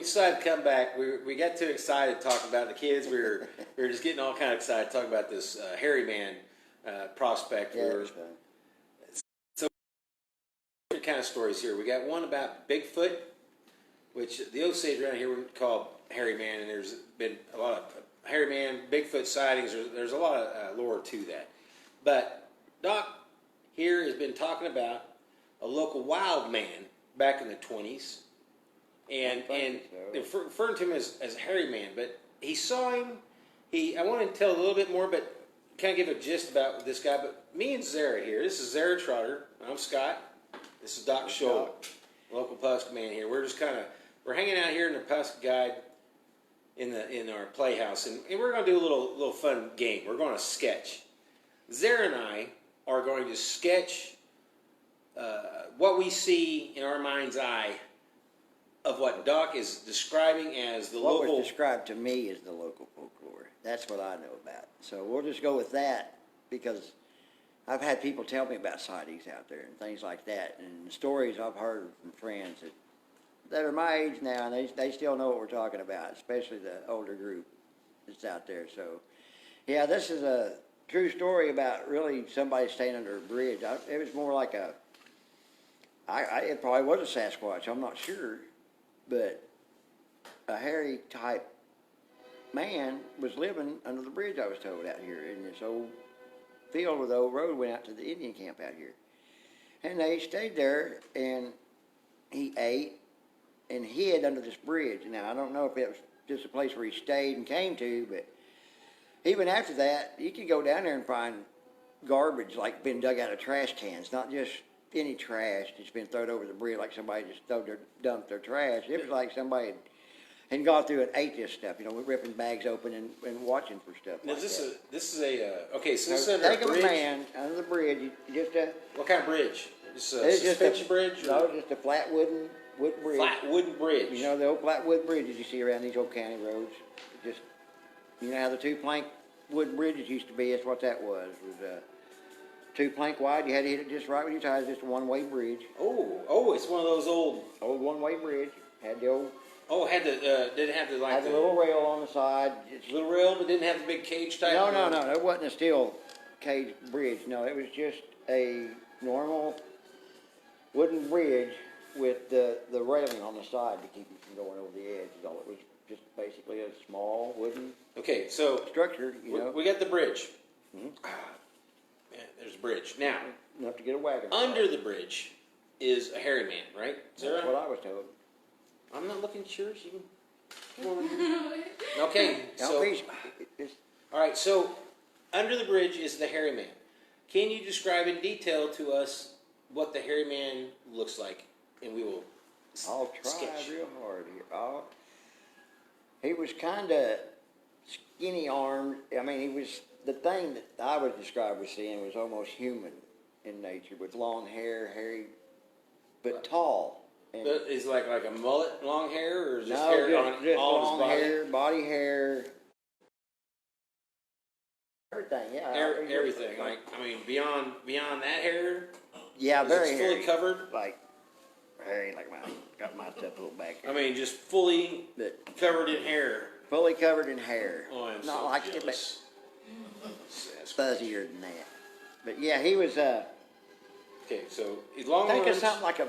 decided to come back. We got too excited talking about the kids. We were just getting all kind of excited talking about this hairy man prospect. Yeah, it was fun. So different kind of stories here. We got one about Bigfoot, which the Osage around here we call hairy man, and there's been a lot of hairy man, Bigfoot sightings. There's a lot of lore to that. But Doc here has been talking about a local wild man back in the 20s, and referring to him as a hairy man. But he saw him. I want to tell a little bit more, but kind of give a gist about this guy. But me and Zara here. This is Zara Trotter. I'm Scott. This is Doc Scholl, local Pawhuska man here. We're just we're hanging out here in the Pawhuska Guide in our playhouse, and we're going to do a little fun game. We're going to sketch. Zara and I are going to sketch what we see in our mind's eye of what Doc is describing as the local... What was described to me as the local folklore. That's what I know about. So we'll just go with that, because I've had people tell me about sightings out there and things like that, and stories I've heard from friends that are my age now, and they still know what we're talking about, especially the older group that's out there. So, yeah, this is a true story about really somebody staying under a bridge. It was more like it probably was a Sasquatch, I'm not sure, but a hairy type man was living under the bridge, I was told, out here in this old field where the old road went out to the Indian camp out here. And they stayed there, and he ate and hid under this bridge. Now, I don't know if it was just a place where he stayed and came to, but even after that, you could go down there and find garbage like been dug out of trash cans, not just any trash that's been thrown over the bridge like somebody just dumped their trash. It was like somebody had gone through and ate this stuff, ripping bags open and watching for stuff. Now, like that. This is a okay. So this is Think under a of bridge. a man under the bridge. What kind of bridge? Just a It's suspension bridge? No, just a flat wooden bridge. Flat wooden bridge. The old flat wood bridges you see around these old county roads. Just, how the two plank wood bridges used to be? That's what that was. It was two plank wide. You had to hit it just right with your tires. Just a one-way bridge. Oh, it's one of those old one-way bridge. Had the old. Oh, did it have the Had the little rail on the side. Little rail, but didn't have the big cage type. No. It wasn't a steel cage bridge. No, it was just a normal wooden bridge with the railing on the side to keep you from going over the edge. It was just basically a small wooden structure. We got the bridge. Mm-hmm. Man, there's a bridge now. Enough to get a wagon. Under the bridge is a hairy man, right? That's what I was told. I'm not looking at yours. You can... Okay. All right. So under the bridge is the hairy man. Can you describe in detail to us what the hairy man looks like? And we will. I'll try sketch. Real hard here. He was kind of skinny armed. I mean, he was the thing that I would describe as seeing was almost human in nature, with long hair, hairy, but tall. And is like a mullet, long hair, or just no, hair on just all long of his hair, body hair, everything. Yeah, everything. Beyond that hair. Yeah, very fully hairy. covered. Like hairy, like mine. Got my stuff a little back here. I mean, just fully covered in hair. Fully covered in hair. Oh, I'm not so like jealous. Fuzzier than that. But yeah, he was. Okay, so he's long. Think arms. of something like a.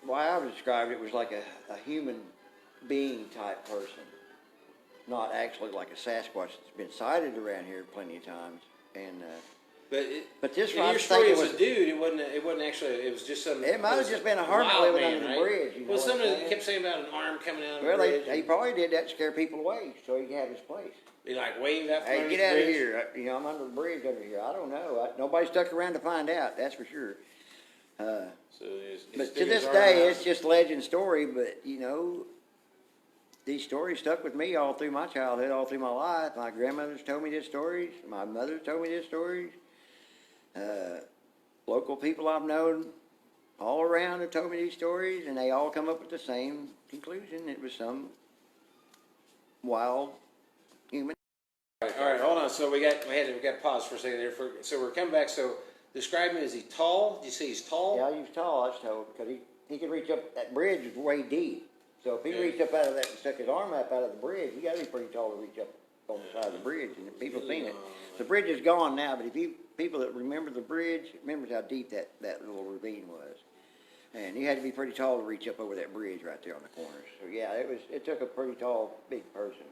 Why I would describe it was like a human being type person, not actually like a Sasquatch that's been sighted around here plenty of times. And but this one, your story was a dude. It wasn't actually. It was just some. It might have just been a hermit living under the bridge. Well, something that kept saying about an arm coming out of the bridge. Well, he probably did that to scare people away, so he could have his place. He waved after him. Hey, get out of here! I'm under the bridge over here. I don't know. Nobody stuck around to find out. That's for sure. But to this day, it's just legend story. But these stories stuck with me all through my childhood, all through my life. My grandmother's told me these stories. My mother's told me these stories. Local people I've known all around have told me these stories, and they all come up with the same conclusion. It was some wild human. All right, hold on. So we got to pause for a second there. So we're coming back. So describe him. Is he tall? Did you say he's tall? Yeah, he was tall. I was told, because he could reach up. That bridge was way deep. So if he Okay. reached up out of that and stuck his arm up out of the bridge, you gotta be pretty tall to reach up on the side of the bridge, and people seen it. The bridge is gone now, but if you, people that remember the bridge, remembers how deep that little ravine was. And you had to be pretty tall to reach up over that bridge right there on the corners. So yeah, it took a pretty tall, big person.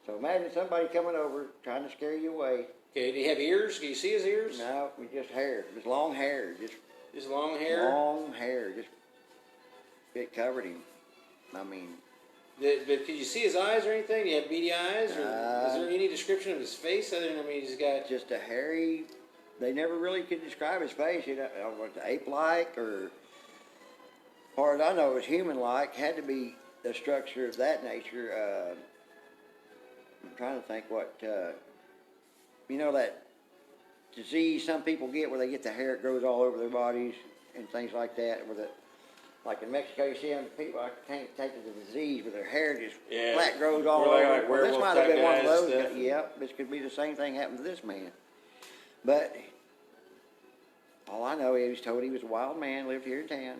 So imagine somebody coming over, trying to scare you away. Okay, do you have ears? Can you see his ears? No, it was just hair. It was long hair, Just long hair? long hair, just, it covered him. I mean, But could you see his eyes or anything? Do you have beady eyes? Or is there Uh, any description of his face other than, I mean, he's got... just a hairy, they never really could describe his face, you know, was it ape-like, or, as far as I know, it was human-like, had to be a structure of that nature. I'm trying to think what, you know, that disease some people get where they get the hair, it grows all over their bodies and things like that, where the, like in Mexico, you see them people, I can't take the disease, but their hair just flat grows all More like over. Well, this werewolf might have type been one of guys those. stuff. Yep, this could be the same thing happened to this man. But all I know, he was told he was a wild man, lived here in town,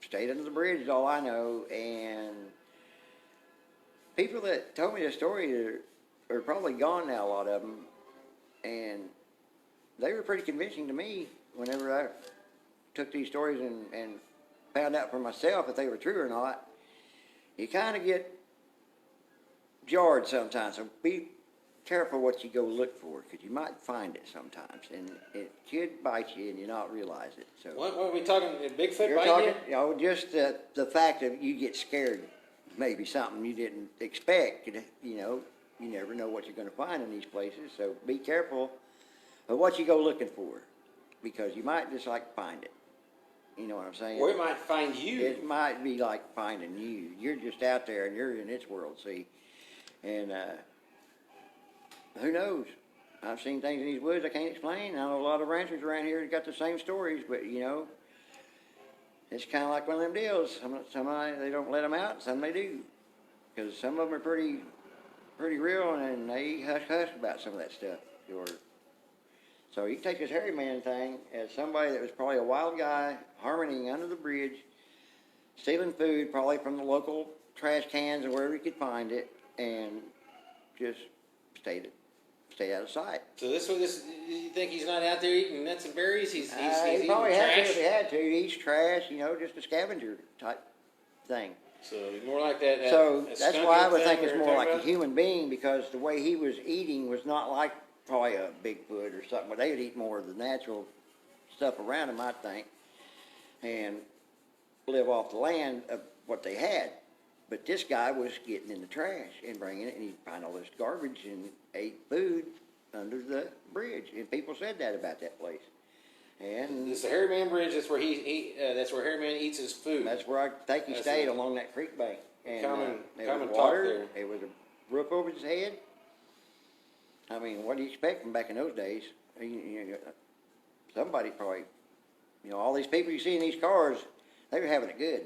stayed under the bridge is all I know, and people that told me the story are probably gone now, a lot of them, and they were pretty convincing to me whenever I took these stories and found out for myself if they were true or not. You kind of get jarred sometimes, so be careful what you go look for, because you might find it sometimes, and it could bite you and you not realize it. So What are we talking? Bigfoot you're bite talking, you know, just the fact that you get scared, maybe something you didn't expect. You know, you never know what you're going to find in these places, so be careful of what you go looking for, because you might just like find it. You know what I'm saying? Or it might find you. It might be like finding you. You're just out there and you're in its world, see? And who knows? I've seen things in these woods I can't explain. I know a lot of ranchers around here that got the same stories, but you know, it's kind of like one of them deals. Some they don't let them out, some they do, because some of them are pretty real, and they hush about some of that stuff. So you can take this hairy man thing as somebody that was probably a wild guy, harmonying under the bridge, stealing food probably from the local trash cans or wherever he could find it, and just stayed out of sight. So you think he's not out there eating nuts and berries? He's He eating probably had to trash? if he had to. He eats trash, you know, just a scavenger type thing. So more like that. So that that's skunk why I would thing think we it's were more talking like a about? human being, because the way he was eating was not like probably a Bigfoot or something. But they would eat more of the natural stuff around them, I think, and live off the land of what they had. But this guy was getting in the trash and bringing it, and he'd find all this garbage and ate food under the bridge. And people said that about that place. And It's the Hairy Man Bridge. That's where that's where Hairy Man eats his food. that's where I think he That's stayed, it. along that creek bank. And there common was talk water, there. there was a roof over his head. I mean, what do you expect from back in those days? Somebody probably, you know, all these people you see in these cars, they were having it good.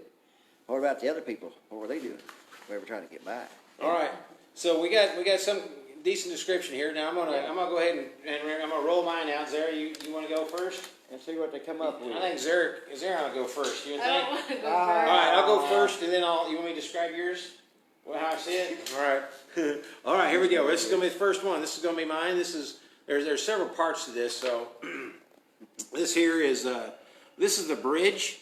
What about the other people? What were they doing? They were trying to get by. All right. So we got some decent description here. Now I'm gonna go ahead and I'm gonna roll mine out. Zara, you want to go first? And see what they come up with. I think Zara ought to go first. You I don't think? want to go first. All right, I'll go first, and then you want me to describe yours? Well, how I see it? All right. All right, here we go. This is going to be the first one. This is going to be mine. There's several parts to this. So this here is the bridge,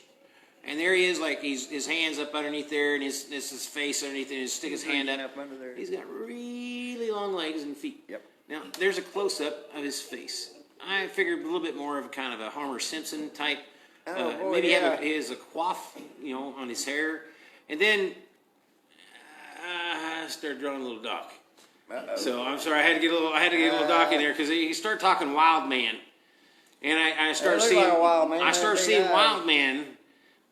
and there he is, like his hands up underneath there, and his face underneath it, and stick his hand up. under there. He's got really long legs and feet. Yep. Now there's a close up of his face. I figured a little bit more of a kind of a Homer Simpson type. Oh, boy, maybe yeah. he has a coif, on his hair, and then I started drawing a little Doc. Uh-oh. So I'm sorry, I had to get a little Doc in there because he started talking Wild Man, and I started looked seeing like a wild man, I started big seeing eyes. Wild Man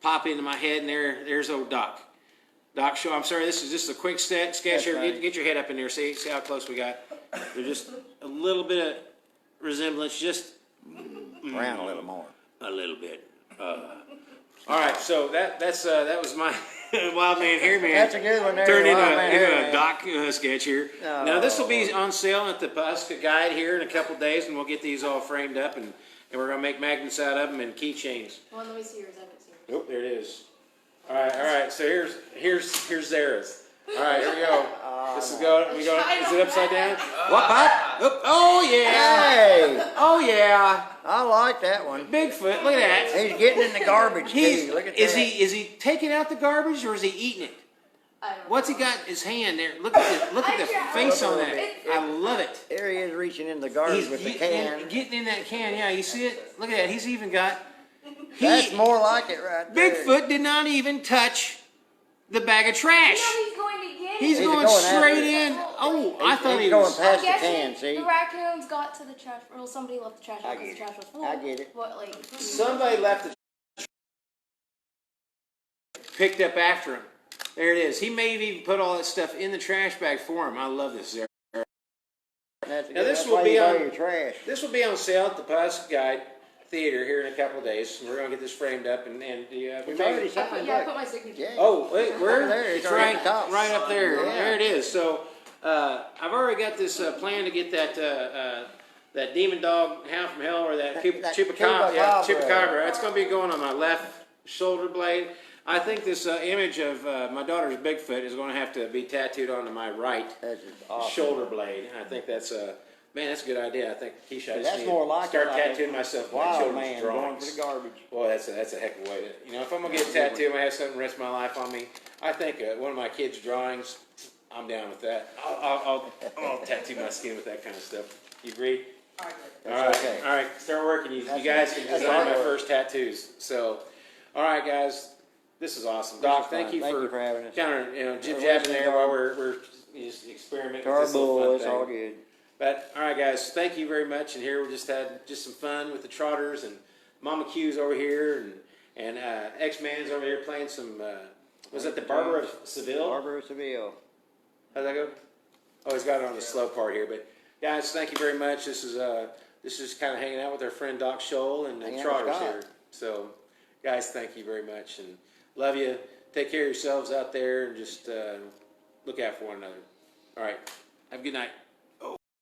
pop into my head, and there's old Doc. Doc, show. I'm sorry, this is just a quick sketch here. fine. Get your head up in there. See how close we got. There's just a little bit of resemblance, just Around a little more. a little bit. All right, so that was my Wild Man Hairy Man. That's a good one there, Turned into Wild Man Hairy a Man. Doc sketch here. Oh. Now this will be on sale at the Pawhuska Guide here in a couple days, and we'll get these all framed up, and we're gonna make magnets out of them and keychains. Well, let me see yours. I haven't seen yours. Oh, there it is. All right. So here's theirs. All right, here we go. This is going. We go. Is it upside down? What? Oh yeah. Hey, Oh yeah. I like that one. Bigfoot. Look at that. He's getting in the garbage too. Look at Is that. he taking out the garbage or is he eating it? I don't know. What's he got in his hand there? Look at the face on that. I love it. There he is reaching in the garbage with the can. Getting in that can. Yeah, you see it? Look at that. He's even got. That's more like it right there. Bigfoot did not even touch the bag of trash. You know he's going to get He's it. going going straight after in. Oh, I thought He's he going was. past I'm the guessing can, see? the raccoons got to the trash. Well, somebody left the trash I out because the get trash was full. I get it. But like, Somebody left the. Picked up after him. There it is. He may have even put all that stuff in the trash bag for him. I love this. That's Now, this that's will why be you buy on- your trash. This will be on sale at the Pawhuska Guide Theater here in a couple of days. We're going to get this framed up and we It's may- already I signed. put, I put my signature. Yeah. Oh, wait, where? Over there, It's it's already right, at the top. right up there. Yeah. There it is. So I've already got this plan to get that demon dog hound from hell or that That chupacabra. Yeah, chupacabra. chupacabra. It's going to be going on my left shoulder blade. I think this image of my daughter's Bigfoot is going to have to be tattooed onto my right That's just awesome. shoulder blade. I think that's man, that's a good idea. I think Keisha, I just That's need more to like start it, like tattooing a myself my Wild children's man going drawings. for the garbage. Well, that's a heck of a way to, if I'm gonna get a tattoo, I'm gonna have something the rest of my life on me. I think one of my kids' drawings, I'm down with that. I'll tattoo my skin with that kind of stuff. You agree? All right, okay. all right. Start working. You That's- guys can that's design my artwork. first tattoos. So, all right, guys, this is awesome. Doc, is thank fun. you Thank for you for having us. kind of jib jabbing there while we're just experimenting with this little Turbo, fun it's thing. all good. But all right, guys, thank you very much. And here we just had some fun with the Trotters and Mama Q's over here and X-Man's over here playing some. Was that the Barber of Seville? Barber of Seville. How'd that go? Oh, he's got it on the slow part here. But guys, thank you very much. This is kind of hanging out with our friend Doc Scholl and the Hanging out with Trotters Doc. here. So, guys, thank you very much and love you. Take care of yourselves out there and just look out for one another. All right, have a good night.